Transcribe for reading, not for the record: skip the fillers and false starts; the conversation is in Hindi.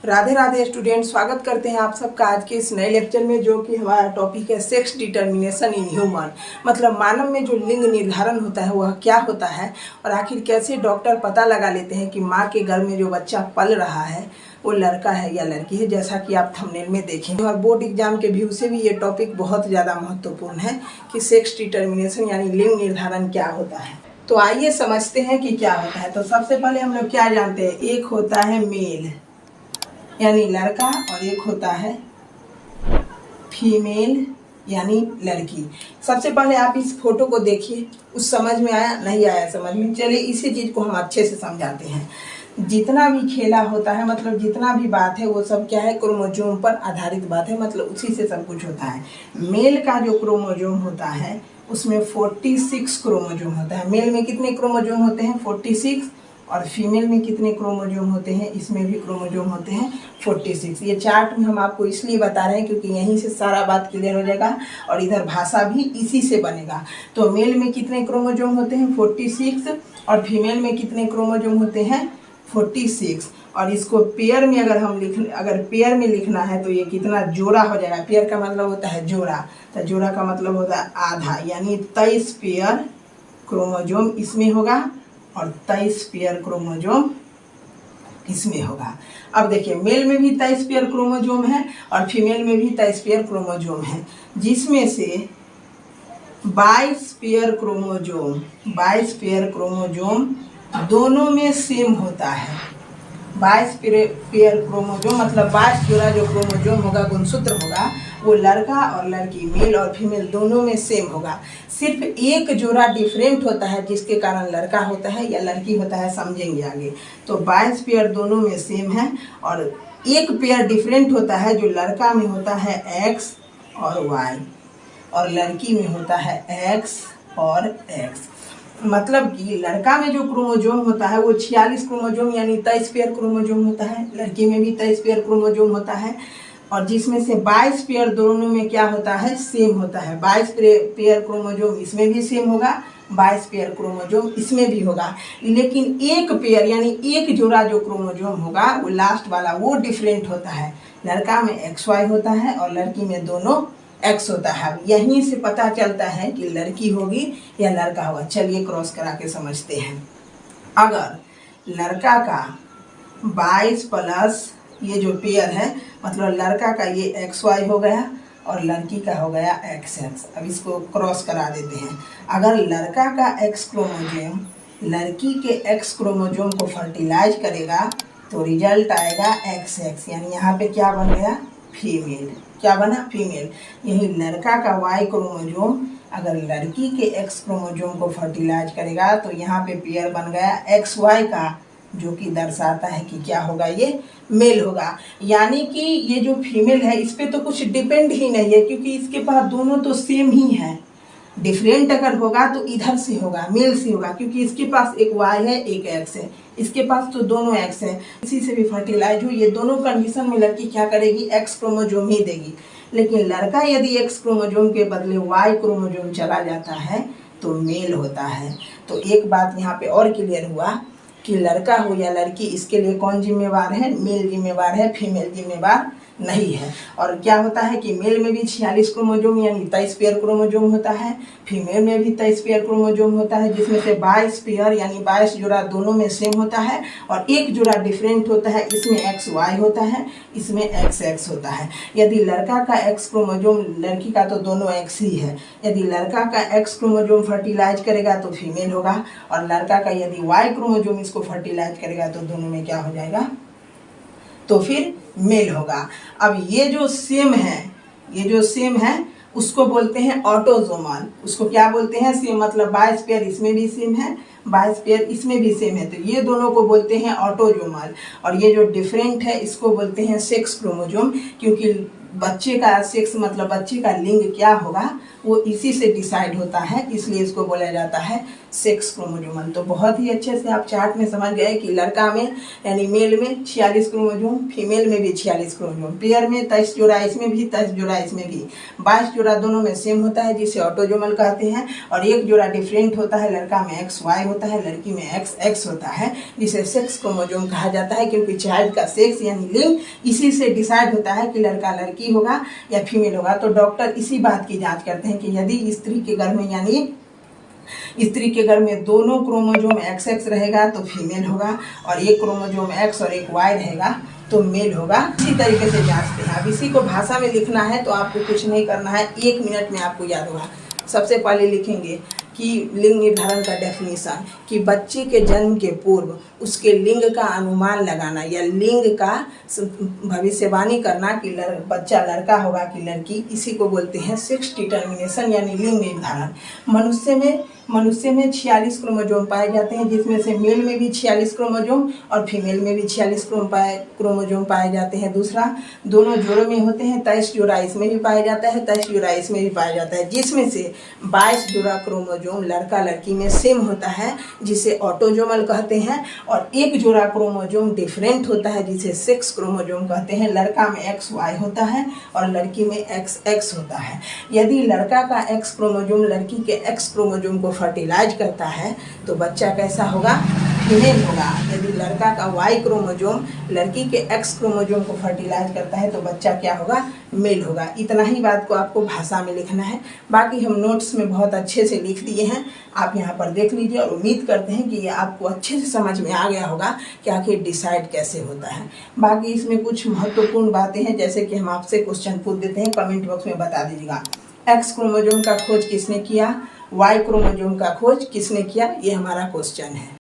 राधे राधे स्टूडेंट, स्वागत करते हैं आप सबका आज के इस नए लेक्चर में, जो कि हमारा टॉपिक है सेक्स डिटर्मिनेशन इन ह्यूमन। मतलब मानव में जो लिंग निर्धारण होता है वह क्या होता है और आखिर कैसे डॉक्टर पता लगा लेते हैं कि माँ के गर्भ में जो बच्चा पल रहा है वो लड़का है या लड़की है, जैसा कि आप थंबनेल में देखें। और बोर्ड एग्जाम के व्यू से भी ये टॉपिक बहुत ज़्यादा महत्वपूर्ण है कि सेक्स डिटर्मिनेशन यानी लिंग निर्धारण क्या होता है। तो आइए समझते हैं कि क्या होता है। तो सबसे पहले हम लोग क्या जानते हैं, एक होता है मेल यानी लड़का और एक होता है फीमेल यानी लड़की। सबसे पहले आप इस फोटो को देखिए, उस समझ में आया नहीं आया समझ में, चलिए इसी चीज़ को हम अच्छे से समझाते हैं। जितना भी खेला होता है, मतलब जितना भी बात है वो सब क्या है, क्रोमोजोम पर आधारित बात है, मतलब उसी से सब कुछ होता है। मेल का जो क्रोमोजोम होता है उसमें 46 क्रोमोजोम होता है। मेल में कितने क्रोमोजोम होते हैं, 46, और फीमेल में कितने क्रोमोजोम होते हैं, इसमें भी क्रोमोजोम होते हैं 46। ये चार्ट में हम आपको इसलिए बता रहे हैं क्योंकि यहीं से सारा बात क्लियर हो जाएगा और इधर भाषा भी इसी से बनेगा। तो मेल में कितने क्रोमोजोम होते हैं 46 और फीमेल में कितने क्रोमोजोम होते हैं 46। और इसको पेयर में अगर पेयर में लिखना है तो ये कितना जोड़ा हो जाएगा। पेयर का मतलब होता है जोड़ा, तो जोड़ा का मतलब होता है आधा, यानी 23 पेयर क्रोमोजोम इसमें होगा और 23 पेयर क्रोमोजोम इसमें होगा। अब देखिए, मेल में भी 23 पेयर क्रोमोजोम है और फीमेल में भी 23 पेयर क्रोमोजोम है, जिसमें से 22 पेयर क्रोमोजोम दोनों में सेम होता है। 22 पेयर क्रोमोजोम मतलब 22 जोड़ा जो क्रोमोजोम होगा, गुणसूत्र होगा, वो लड़का और लड़की, मेल और फीमेल दोनों में सेम होगा। सिर्फ एक जोड़ा डिफरेंट होता है जिसके कारण लड़का होता है या लड़की होता है, समझेंगे आगे। तो 22 पेयर दोनों में सेम है और एक पेयर डिफरेंट होता है जो लड़का में होता है X और Y और लड़की में होता है X और X। मतलब कि लड़का में जो क्रोमोजोम होता है वो 46 क्रोमोजोम यानी 23 पेयर क्रोमोजोम होता है, लड़की में भी 23 पेयर क्रोमोजोम होता है, और जिसमें से 22 पेयर दोनों में क्या होता है, सेम होता है। 22 पेयर क्रोमोजोम इसमें भी सेम होगा, 22 पेयर क्रोमोजोम इसमें भी होगा, लेकिन एक पेयर यानी एक जोड़ा जो क्रोमोजोम होगा वो लास्ट वाला वो डिफरेंट होता है। लड़का में XY होता है और लड़की में दोनों X होता है। यहीं से पता चलता है कि लड़की होगी या लड़का होगा। चलिए क्रॉस करा के समझते हैं। अगर लड़का का 22 प्लस ये जो पेयर है, मतलब लड़का का ये XY हो गया और लड़की का हो गया XX। अब इसको क्रॉस करा देते हैं। अगर लड़का का X क्रोमोजोम लड़की के X क्रोमोजोम को फर्टिलाइज करेगा तो रिजल्ट आएगा XX, यानी यहाँ पे क्या बन गया, फीमेल। क्या बना, फीमेल। यही लड़का का Y क्रोमोजोम अगर लड़की के X क्रोमोजोम को फर्टिलाइज करेगा तो यहाँ पे पेयर बन गया XY का, जो कि दर्शाता है कि क्या होगा, ये मेल होगा। यानी कि ये जो फीमेल है इस पे तो कुछ डिपेंड ही नहीं है, क्योंकि इसके पास दोनों तो सेम ही है। डिफरेंट अगर होगा तो इधर से होगा, मेल से होगा, क्योंकि इसके पास एक Y है एक X है, इसके पास तो दोनों X है, इसी से भी फर्टिलाइज हुई। ये दोनों कंडीशन में लड़की क्या करेगी, X क्रोमोजोम ही देगी। लेकिन लड़का यदि X क्रोमोजोम के बदले Y क्रोमोजोम चला जाता है तो मेल होता है। तो एक बात यहाँ पे और क्लियर हुआ कि लड़का हो या लड़की, इसके लिए कौन जिम्मेवार है, मेल जिम्मेवार है, फीमेल जिम्मेवार नहीं है। और क्या होता है कि मेल में भी 46 क्रोमोजोम यानी 23 पेयर क्रोमोजोम होता है, फीमेल में भी 23 पेयर क्रोमोजोम होता है, जिसमें से 22 पेयर यानी 22 जोड़ा दोनों में सेम होता है और एक जोड़ा डिफरेंट होता है, इसमें XY होता है, इसमें XX होता है। यदि लड़का का X क्रोमोजोम, लड़की का तो दोनों X ही है, यदि लड़का का X क्रोमोजोम फर्टिलाइज करेगा तो फीमेल होगा और लड़का का यदि Y क्रोमोजोम इसको फर्टिलाइज करेगा तो दोनों में क्या हो जाएगा, तो फिर मेल होगा। अब ये जो सेम है उसको बोलते हैं ऑटोजोमल। उसको क्या बोलते हैं, सेम, मतलब 22 पेयर इसमें भी सेम है, 22 पेयर इसमें भी सेम है, तो ये दोनों को बोलते हैं ऑटोजोमल। और ये जो डिफरेंट है इसको बोलते हैं सेक्स क्रोमोजोम, क्योंकि बच्चे का सेक्स मतलब बच्चे का लिंग क्या होगा वो इसी से डिसाइड होता है, इसलिए इसको बोला जाता है सेक्स क्रोमोसोम। तो बहुत ही अच्छे से आप चार्ट में समझ गए कि लड़का में यानी मेल में 46 क्रोमोसोम, फीमेल में भी 46 क्रोमोसोम, पेयर में 23 जोड़ा इसमें भी 23 जोड़ा इसमें भी, 22 जोड़ा दोनों में सेम होता है जिसे ऑटोजोमल कहते हैं, और एक जोड़ा डिफरेंट होता है, लड़का में XY होता है, लड़की में XX होता है, जिसे सेक्स क्रोमोसोम कहा जाता है, क्योंकि चाइल्ड का सेक्स यानी लिंग इसी से डिसाइड होता है कि लड़का लड़की होगा या फीमेल होगा। तो डॉक्टर इसी बात की जांच करते हैं कि यदि स्त्री के गर्भ में यानी स्त्री के गर्भ में दोनों क्रोमोसोम XX रहेगा तो फीमेल होगा, और एक क्रोमोसोम X और एक Y रहेगा तो मेल होगा। इसी तरीके से जांचते हैं। अब इसी को भाषा में लिखना है तो आपको कुछ नहीं करना है, 1 मिनट में आपको याद होगा। सबसे पहले लिखेंगे कि लिंग निर्धारण का डेफिनेशन, कि बच्चे के जन्म के पूर्व उसके लिंग का अनुमान लगाना या लिंग का भविष्यवाणी करना कि बच्चा लड़का होगा कि लड़की, इसी को बोलते हैं सेक्स डिटर्मिनेशन यानी लिंग निर्धारण। मनुष्य में 46 क्रोमोसोम पाए जाते हैं, जिसमें से मेल में भी 46 क्रोमोसोम और फीमेल में भी 46 क्रोमोसोम पाए जाते हैं। दूसरा, दोनों जोड़ों में होते हैं, 23 जोड़ा इसमें भी पाया जाता है, 23 जोड़ा इसमें भी पाया जाता है, जिसमें से 22 जोड़ा क्रोमोसोम लड़का लड़की में सेम होता है जिसे ऑटोजोमल कहते हैं, और एक जोड़ा क्रोमोसोम डिफरेंट होता है जिसे सेक्स क्रोमोसोम कहते हैं। लड़का में XY होता है और लड़की में XX होता है। यदि लड़का का X क्रोमोसोम लड़की के X क्रोमोसोम को फर्टिलाइज करता है तो बच्चा कैसा होगा? फीमेल होगा। यदि लड़का का Y क्रोमोसोम लड़की के X क्रोमोसोम को फर्टिलाइज करता है तो बच्चा क्या होगा? मेल होगा। इतना ही बात को आपको भाषा में लिखना है, बाकी हम नोट्स में बहुत अच्छे से लिख दिए हैं, आप यहाँ पर देख लीजिए, और उम्मीद करते हैं कि ये आपको अच्छे से समझ में आ गया होगा कि आखिर डिसाइड कैसे होता है। बाकी इसमें कुछ महत्वपूर्ण बातें हैं, जैसे कि हम आपसे क्वेश्चन पूछ देते हैं, कमेंट बॉक्स में बता दीजिएगा। X क्रोमोसोम का खोज किसने किया? Y क्रोमोसोम का खोज किसने किया? ये हमारा क्वेश्चन है।